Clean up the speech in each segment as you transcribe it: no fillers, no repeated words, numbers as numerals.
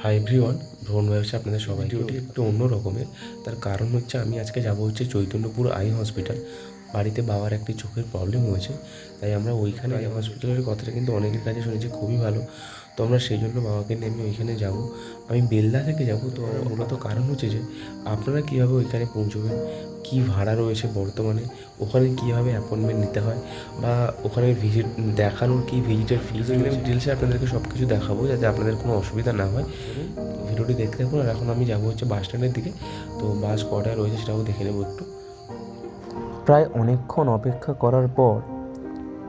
Hi everyone, ভ্রমণ ব্যবসা আপনাদের সবাইকে একটু অন্য রকমের। তার কারণ হচ্ছে আমি আজকে যাবো চৈতন্যপুর আই হসপিটাল। বাড়িতে বাবার একটি চোখের প্রবলেম হয়েছে, তাই আমরা ওইখানে আই হসপিটালের কথাটা কিন্তু অনেকের কাছে শুনেছি খুবই ভালো। তো আমরা সেই জন্য বাবাকে নিয়ে আমি ওইখানে যাবো। আমি বেলদা থেকে যাব। তো মূলত কারণ হচ্ছে যে আপনারা কীভাবে ওইখানে পৌঁছবেন, কী ভাড়া রয়েছে বর্তমানে, ওখানে কীভাবে অ্যাপয়েন্টমেন্ট নিতে হয়, বা ওখানে ভিজিট দেখানোর কী ভিজিটের ফিজ, ডিটেলসে আপনাদেরকে সব কিছু দেখাবো যাতে আপনাদের কোনো অসুবিধা না হয়। ভিডিওটি দেখতে থাকুন। আর এখন আমি যাবো বাস স্ট্যান্ডের দিকে। তো বাস কটায় রয়েছে সেটাও দেখে নেবো একটু। প্রায় অনেকক্ষণ অপেক্ষা করার পর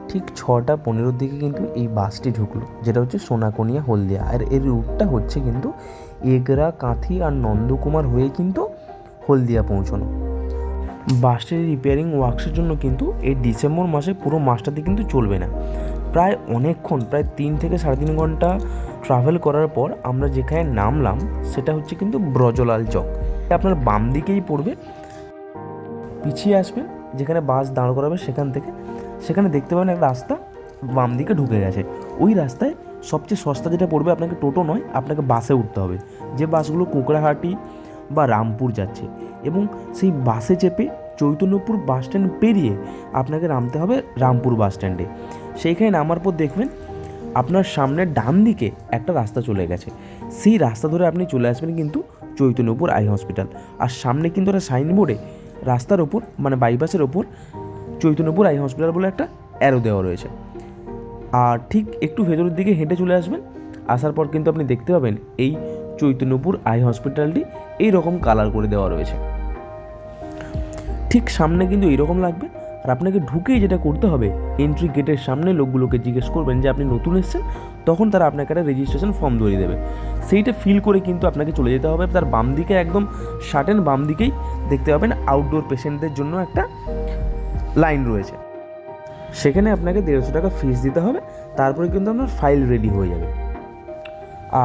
ঠিক 6:15 দিকে কিন্তু এই বাসটি ঢুকলো, যেটা হচ্ছে সোনাকনিয়া হলদিয়া। আর এর রুটটা হচ্ছে কিন্তু এগরা, কাঁথি আর নন্দকুমার হয়ে কিন্তু হলদিয়া পৌঁছানো। বাসটির রিপেয়ারিং ওয়ার্কসের জন্য কিন্তু এই ডিসেম্বর মাসে পুরো মাসটাতে কিন্তু চলবে না। প্রায় অনেকক্ষণ, প্রায় 3 থেকে 3.5 ঘন্টা ট্রাভেল করার পর আমরা যেখানে নামলাম সেটা হচ্ছে কিন্তু ব্রজলাল চক। আপনার বাম দিকেই পড়বে, পিছিয়ে আসবেন যেখানে বাস দাঁড় করাবে সেখানে দেখতে পাবেন একটা রাস্তা বাম দিকে ঢুকে গেছে। ওই রাস্তায় সবচেয়ে সস্তা যেটা পড়বে, আপনাকে টোটো নয়, আপনাকে বাসে উঠতে হবে, যে বাসগুলো কোকড়াহাটি বা রামপুর যাচ্ছে। এবং সেই বাসে চেপে চৈতন্যপুর বাস স্ট্যান্ড পেরিয়ে আপনাকে নামতে হবে রামপুর বাস স্ট্যান্ডে। সেইখানে নামার পর দেখবেন আপনার সামনে ডান দিকে একটা রাস্তা চলে গেছে। সেই রাস্তা ধরে আপনি চলে আসবেন কিন্তু চৈতন্যপুর আই হসপিটাল। আর সামনে কিন্তু একটা সাইনবোর্ডে রাস্তার ওপর, মানে বাইপাসের ওপর, চৈতন্যপুর আই হসপিটাল বলে একটা অ্যারো দেওয়া রয়েছে। আর ঠিক একটু ভেতরের দিকে হেঁটে চলে আসবেন। আসার পর কিন্তু আপনি দেখতে পাবেন এই চৈতন্যপুর আই হসপিটালটি এই রকম কালার করে দেওয়া রয়েছে। ঠিক সামনে কিন্তু এইরকম লাগবে। আর আপনাকে ঢুকেই যেটা করতে হবে, এন্ট্রি গেটের সামনে লোকগুলোকে জিজ্ঞেস করবেন যে আপনি নতুন এসেছেন, তখন তারা আপনাকে একটা রেজিস্ট্রেশন ফর্ম ধরিয়ে দেবে। সেইটা ফিল করে কিন্তু আপনাকে চলে যেতে হবে। তার বাম দিকে, একদম শার্টেন বাম দিকেই দেখতে পাবেন আউটডোর পেশেন্টদের জন্য একটা লাইন রয়েছে। সেখানে আপনাকে 150 টাকা ফিস দিতে হবে। তারপরে কিন্তু আপনার ফাইল রেডি হয়ে যাবে।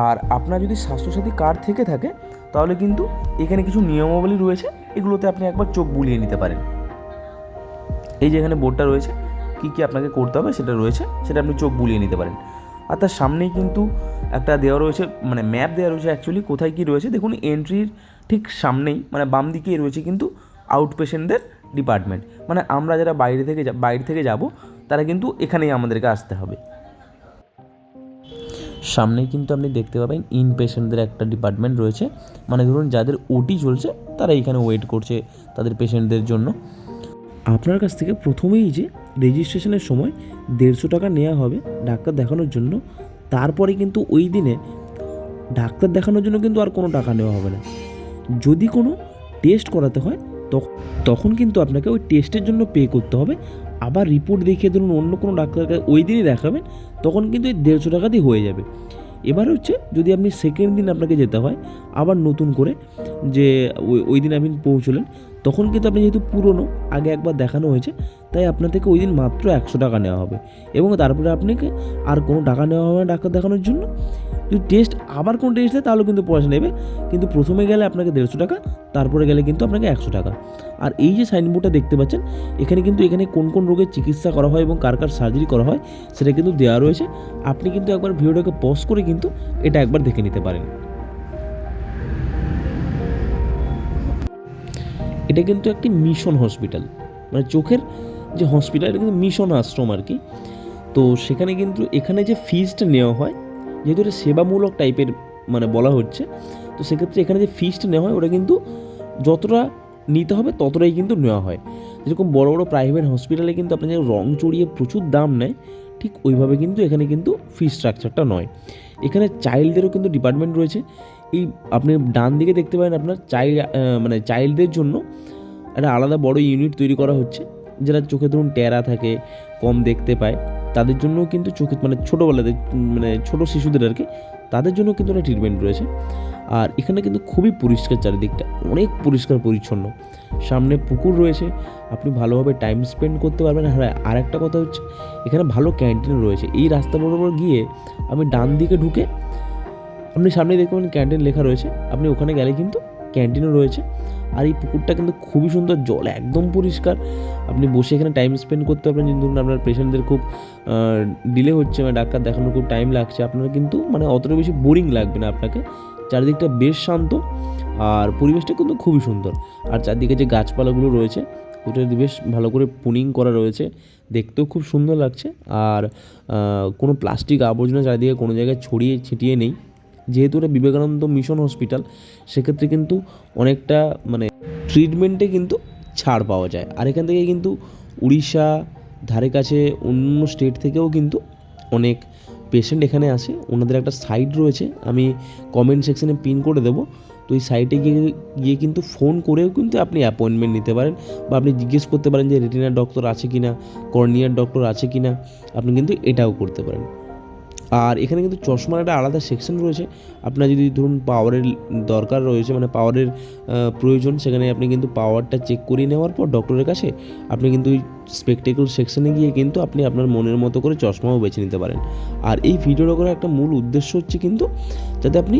আর আপনার যদি স্বাস্থ্যসাথী কার্ড থেকে থাকে তাহলে কিন্তু এখানে কিছু নিয়মাবলী রয়েছে, এগুলোতে আপনি একবার চোখ বুলিয়ে নিতে পারেন। এই যে এখানে বোর্ডটা রয়েছে, কী কী আপনাকে করতে হবে সেটা রয়েছে, সেটা আপনি চোখ বুলিয়ে নিতে পারেন। আর তার সামনেই কিন্তু একটা দেওয়া রয়েছে, মানে ম্যাপ দেওয়া রয়েছে অ্যাকচুয়ালি কোথায় কী রয়েছে। দেখুন এন্ট্রির ঠিক সামনেই, মানে বাম দিকেই রয়েছে কিন্তু আউট পেশেন্টদের ডিপার্টমেন্ট। মানে আমরা যারা বাইরে থেকে যাব তারা কিন্তু এখানেই আমাদেরকে আসতে হবে। সামনেই কিন্তু আপনি দেখতে পাবেন ইন পেশেন্টদের একটা ডিপার্টমেন্ট রয়েছে, মানে ধরুন যাদের ওটি চলছে তারা এখানে ওয়েট করছে তাদের পেশেন্টদের জন্য। আপনার কাছ থেকে প্রথমেই যে রেজিস্ট্রেশনের সময় 150 টাকা নেওয়া হবে ডাক্তার দেখানোর জন্য। তারপরে কিন্তু ওই দিনে ডাক্তার দেখানোর জন্য কিন্তু আর কোনো টাকা নেওয়া হবে না। যদি কোনো টেস্ট করাতে হয় তখন কিন্তু আপনাকে ওই টেস্টের জন্য পে করতে হবে। আবার রিপোর্ট দেখিয়ে ধরুন অন্য কোনো ডাক্তারকে ওই দিনই দেখাবেন, তখন কিন্তু এই 150 টাকা দিয়ে হয়ে যাবে। এবার হচ্ছে যদি আপনি সেকেন্ড দিন আপনাকে যেতে হয় আবার নতুন করে, যে ওই দিন আপনি পৌঁছলেন, তখন কিন্তু আপনি যেহেতু পুরনো, আগে একবার দেখানো হয়েছে, তাই আপনার থেকে ওই দিন মাত্র 100 টাকা নেওয়া হবে। এবং তারপরে আপনাকে আর কোনো টাকা নেওয়া হবে না ডাক্তার দেখানোর জন্য। যদি টেস্ট আবার কোনো টেস্ট দেয় তাহলে কিন্তু পয়সা নেবে, কিন্তু প্রথমে গেলে আপনাকে 150 টাকা, তারপরে গেলে কিন্তু আপনাকে 100 টাকা। আর এই যে সাইনবোর্ডটা দেখতে পাচ্ছেন, এখানে কোন কোন রোগের চিকিৎসা করা হয় এবং কার কার সার্জারি করা হয় সেটা কিন্তু দেওয়া রয়েছে। আপনি কিন্তু একবার ভিডিওটাকে পজ করে কিন্তু এটা একবার দেখে নিতে পারেন। এটা কিন্তু একটি মিশন হসপিটাল, মানে চোখের যে হসপিটাল, এটা কিন্তু মিশন আশ্রম আর কি। তো সেখানে কিন্তু এখানে যে ফিজটা নেওয়া হয়, যেহেতু এটা সেবামূলক টাইপের মানে বলা হচ্ছে, তো সেক্ষেত্রে এখানে যে ফিজটা নেওয়া হয় ওটা কিন্তু যতটা নিতে হবে ততটাই কিন্তু নেওয়া হয়। যেরকম বড় বড় প্রাইভেট হসপিটালে কিন্তু আপনার যে রং চড়িয়ে প্রচুর দাম নেয়, ঠিক ওইভাবে কিন্তু এখানে কিন্তু ফি স্ট্রাকচারটা নয়। এখানে চাইল্ডদেরও কিন্তু ডিপার্টমেন্ট রয়েছে। এই আপনি ডান দিকে দেখতে পারেন আপনার মানে চাইল্ডদের জন্য একটা আলাদা বড় ইউনিট তৈরি করা হচ্ছে। যারা চোখে ধরুন টেরা থাকে, কম দেখতে পায়, তাদের জন্যও কিন্তু চোখে, মানে ছোটোবেলাদের, মানে ছোটো শিশুদের আর কি, তাদের জন্য কিন্তু একটা ট্রিটমেন্ট রয়েছে। আর এখানে কিন্তু খুবই পরিষ্কার, চারিদিকটা অনেক পরিষ্কার পরিচ্ছন্ন। সামনে পুকুর রয়েছে, আপনি ভালোভাবে টাইম স্পেন্ড করতে পারবেন। আর একটা কথা হচ্ছে এখানে ভালো ক্যান্টিন রয়েছে। এই রাস্তা বরাবর গিয়ে আপনি ডান দিকে ঢুকে আপনি সামনে দেখতে পাবেন ক্যান্টিন লেখা রয়েছে, আপনি ওখানে গেলে কিন্তু ক্যান্টিনও রয়েছে। আর এই পুকুরটা কিন্তু খুবই সুন্দর, জল একদম পরিষ্কার। আপনি বসে এখানে টাইম স্পেন্ড করতে পারবেন। ধরুন আপনার পেশেন্টদের খুব ডিলে হচ্ছে, মানে ডাক্তার দেখানোর খুব টাইম লাগছে, আপনার কিন্তু মানে অতটা বেশি বোরিং লাগবে না আপনাকে, চারিদিকটা বেশ শান্ত আর পরিবেশটা কিন্তু খুবই সুন্দর। আর চারদিকে যে গাছপালাগুলো রয়েছে ওটা বেশ ভালো করে পুনিং করা রয়েছে, দেখতেও খুব সুন্দর লাগছে। আর কোনো প্লাস্টিক আবর্জনা চারিদিকে কোনো জায়গায় ছড়িয়ে ছিটিয়ে নেই। যেহেতু এটা বিবেকানন্দ মিশন হসপিটাল, সেক্ষেত্রে কিন্তু অনেকটা মানে ট্রিটমেন্টে কিন্তু ছাড় পাওয়া যায়। আর এখান থেকে কিন্তু উড়িষ্যা ধারে কাছে অন্য স্টেট থেকেও কিন্তু অনেক পেশেন্ট এখানে আসে। ওনাদের একটা সাইট রয়েছে, আমি কমেন্ট সেকশনে পিন করে দেবো। তো এই সাইটে গিয়ে কিন্তু ফোন করেও কিন্তু আপনি অ্যাপয়েন্টমেন্ট নিতে পারেন, বা আপনি জিজ্ঞেস করতে পারেন যে রেটিনার ডক্টর আছে কি না, কর্নিয়ার ডক্টর আছে কি না, আপনি কিন্তু এটাও করতে পারেন। আর এখানে কিন্তু চশমার একটা আলাদা সেকশন রয়েছে। আপনার যদি ধরুন পাওয়ারের দরকার রয়েছে, মানে পাওয়ারের প্রয়োজন, সেখানে আপনি কিন্তু পাওয়ারটা চেক করিয়ে নেওয়ার পর ডক্টরের কাছে আপনি কিন্তু ওই স্পেকটেকল সেকশনে গিয়ে কিন্তু আপনি আপনার মনের মতো করে চশমাও বেছে নিতে পারেন। আর এই ভিডিওটা করার একটা মূল উদ্দেশ্য হচ্ছে কিন্তু যাতে আপনি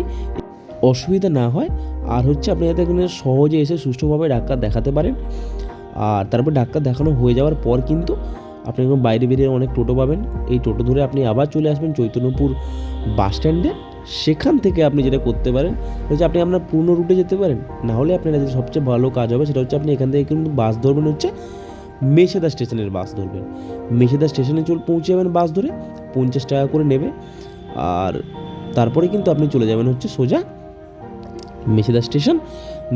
অসুবিধা না হয়, আর হচ্ছে আপনি যাতে এখানে সহজে এসে সুষ্ঠুভাবে ডাক্তার দেখাতে পারেন। আর তারপর ডাক্তার দেখানো হয়ে যাওয়ার পর কিন্তু আপনি এখন বাইরে বেরিয়ে অনেক টোটো পাবেন, এই টোটো ধরে আপনি আবার চলে আসবেন চৈতন্যপুর বাস স্ট্যান্ডে। সেখান থেকে আপনি যেটা করতে পারেন হচ্ছে আপনি আপনার পুরনো রুটে যেতে পারেন, না হলে আপনার কাছে সবচেয়ে ভালো কাজ হবে সেটা হচ্ছে আপনি এখান থেকে কিন্তু বাস ধরবেন, হচ্ছে মেছেদা স্টেশনের বাস ধরবেন। মেছেদা স্টেশনে পৌঁছে যাবেন বাস ধরে, 50 টাকা করে নেবে। আর তারপরে কিন্তু আপনি চলে যাবেন হচ্ছে সোজা মেছেদা স্টেশন।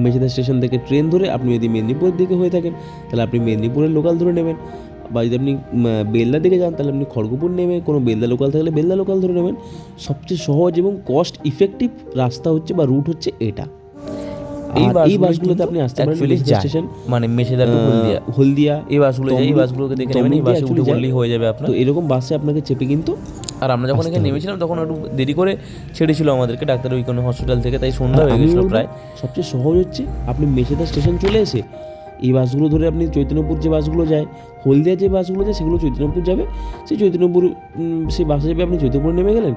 মেছেদা স্টেশন থেকে ট্রেন ধরে আপনি যদি মেদিনীপুরের দিকে হয়ে থাকেন তাহলে আপনি মেদিনীপুরের লোকাল ধরে নেবেন, বা যদি আপনি বেলদার দিকে যান তাহলে আপনি খড়গপুর নেমে কোনো বেলদা লোকাল থাকলে বেলদা লোকাল ধরে নেবেন। সবচেয়ে সহজ এবং কস্ট ইফেক্টিভ রাস্তা হচ্ছে বা রুট হচ্ছে এটা। এই বাসগুলোতে আপনি আসতে পারেন মেছেদা স্টেশন, মানে মেছেদা টু হলদিয়া এই বাসগুলো যায়, এই বাসগুলোকে দেখে নেবেন, এই বাসে উঠে পড়লেই হয়ে যাবে আপনার। তো এরকম বাসে আপনাকে চেপে কিন্তু, আর আমরা যখন এখানে নেমেছিলাম তখন একটু দেরি করে ছেড়েছিল আমাদেরকে ডাক্তার ওই কোনো হসপিটাল থেকে, তাই সন্ধ্যা হয়ে গেছিলো প্রায়। সবচেয়ে সহজ হচ্ছে আপনি মেছেদা স্টেশন চলে এসে এই বাসগুলো ধরে আপনি চৈতন্যপুর যে বাসগুলো যায়, হলদিয়া যে বাসগুলো যায় সেগুলো চৈতন্যপুর যাবে, সেই চৈতন্যপুর সেই বাসে যাবে, আপনি চৈতন্যপুর নেমে গেলেন।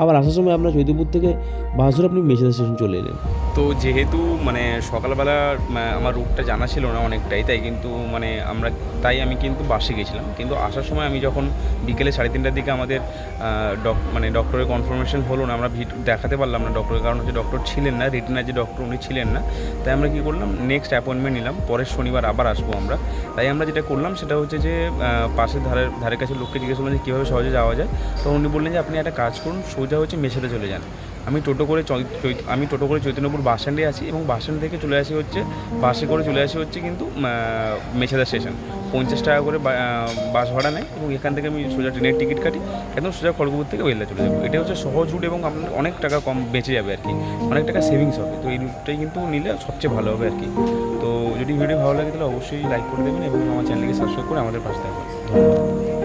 আবার আসার সময় আপনার চৈতন্যপুর থেকে বাস ধরে আপনি মেছেদা স্টেশন চলে এলেন। তো যেহেতু মানে সকালবেলা আমার রুটটা জানা ছিল না অনেকটাই, তাই কিন্তু আমি কিন্তু বাসে গেছিলাম। কিন্তু আসার সময় আমি যখন বিকেলে 3:30টার দিকে আমাদের ডক্টরের কনফার্মেশন হলো না, আমরা দেখাতে পারলাম না ডক্টরের, কারণ হচ্ছে ডক্টর ছিলেন না, রেটিনার যে ডক্টর উনি ছিলেন না। তাই আমরা কী করলাম, নেক্সট অ্যাপয়েন্টমেন্ট নিলাম, পরের শনিবার আবার আসবো আমরা। তাই আমরা যেটা করলাম সেটা হচ্ছে যে পাশের ধারে কাছে লোককে জিজ্ঞেস করলাম যে কীভাবে সহজে যাওয়া যায়। তো উনি বললেন যে আপনি একটা কাজ করুন, সোজা হচ্ছে মেছেদা চলে যান। আমি টোটো করে চৈতন্যপুর বাস স্ট্যান্ডে আছি, এবং বাস স্ট্যান্ড থেকে বাসে করে চলে আসি হচ্ছে কিন্তু মেছেদা স্টেশন। 50 টাকা করে বাস ভাড়া নেয়, এবং এখান থেকে আমি সোজা ট্রেনের টিকিট কাটি, একদম সোজা খড়গপুর থেকে বেলদা চলে যাবো। এটা হচ্ছে সহজ রুট, এবং আপনার অনেক টাকা কম বেঁচে যাবে আর কি, অনেক টাকা সেভিংস হবে। তো এই রুটটাই কিন্তু নিলে সবচেয়ে ভালো হবে আর কি। তো যদি ভিডিও ভালো লাগে তাহলে অবশ্যই লাইক করে দেবেন, এবং আমার চ্যানেলকে সাবস্ক্রাইব করে আমাদের পাশে থাকবেন। ধন্যবাদ।